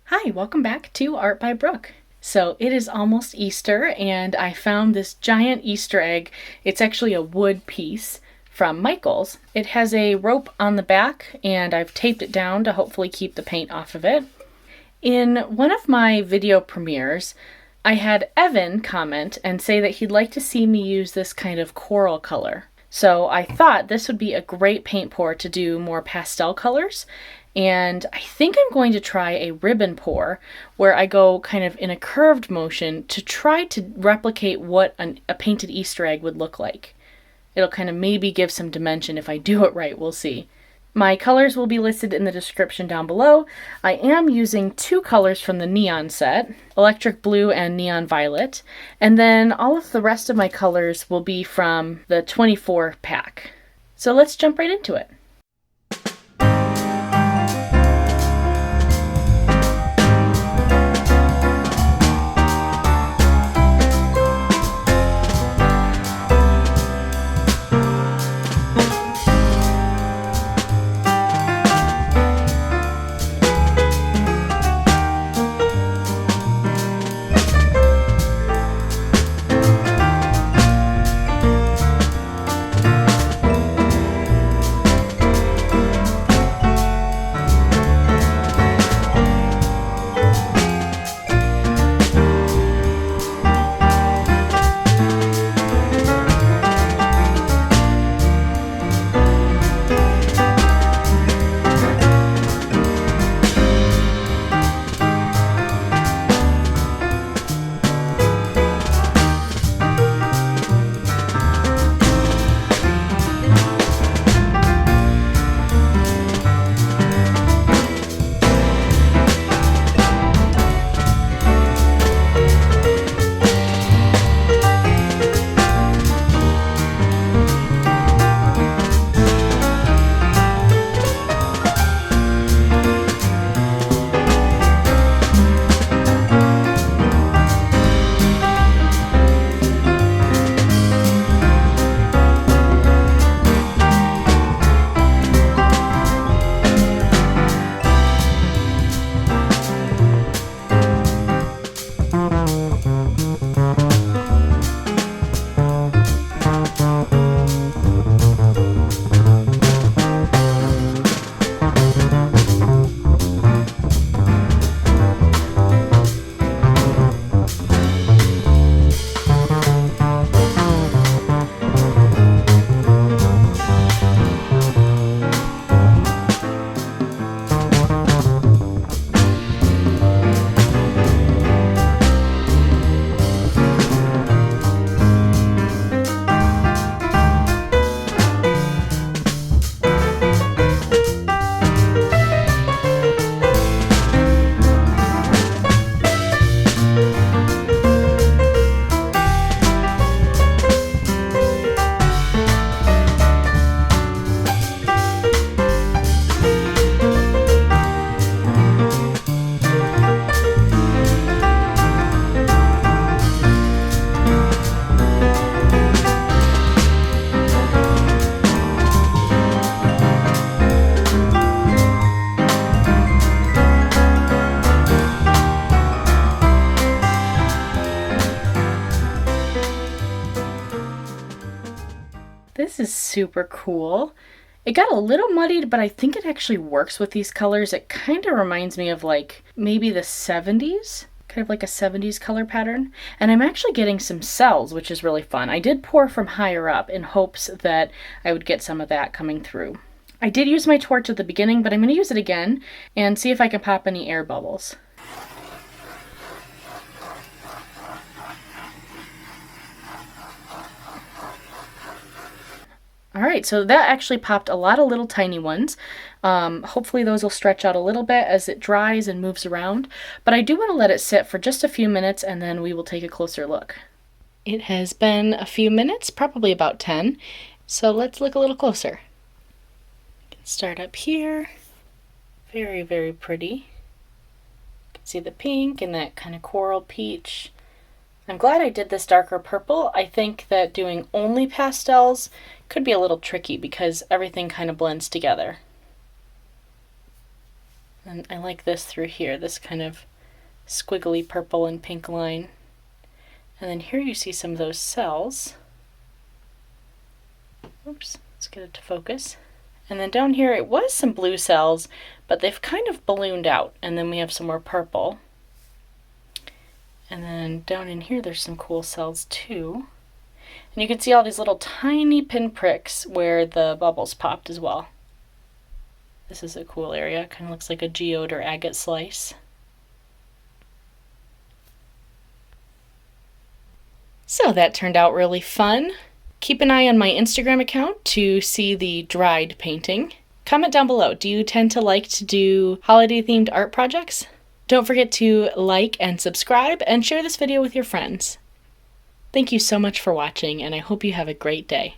Hi, welcome back to Art by Brooke. So it is almost Easter and I found this giant Easter egg. It's actually a wood piece from Michael's. It has a rope on the back and I've taped it down to hopefully keep the paint off of it. In one of my video premieres, I had Evan comment and say that he'd like to see me use this kind of coral color. So I thought this would be a great paint pour to do more pastel colors. And I think I'm going to try a ribbon pour where I go kind of in a curved motion to try to replicate what a painted Easter egg would look like. It'll kind of maybe give some dimension if I do it right, we'll see. My colors will be listed in the description down below. I am using two colors from the neon set, electric blue and neon violet, and then all of the rest of my colors will be from the 24 pack. So let's jump right into it. This is super cool. It got a little muddied, but I think it actually works with these colors. It kind of reminds me of like maybe the 70s, kind of like a 70s color pattern. And I'm actually getting some cells, which is really fun. I did pour from higher up in hopes that I would get some of that coming through. I did use my torch at the beginning, but I'm going to use it again and see if I can pop any air bubbles. All right, so that actually popped a lot of little tiny ones. Hopefully those will stretch out a little bit as it dries and moves around, but I do want to let it sit for just a few minutes and then we will take a closer look. It has been a few minutes, probably about 10, so let's look a little closer. Start up here. Very, very pretty. You can see the pink and that kind of coral peach. I'm glad I did this darker purple. I think that doing only pastels could be a little tricky because everything kind of blends together. And I like this through here, this kind of squiggly purple and pink line. And then here you see some of those cells. Oops, let's get it to focus. And then down here it was some blue cells, but they've kind of ballooned out. And then we have some more purple. And then down in here there's some cool cells too. And you can see all these little tiny pinpricks where the bubbles popped as well. This is a cool area, kind of looks like a geode or agate slice. So that turned out really fun. Keep an eye on my Instagram account to see the dried painting. Comment down below, do you tend to like to do holiday themed art projects? Don't forget to like and subscribe and share this video with your friends. Thank you so much for watching, and I hope you have a great day.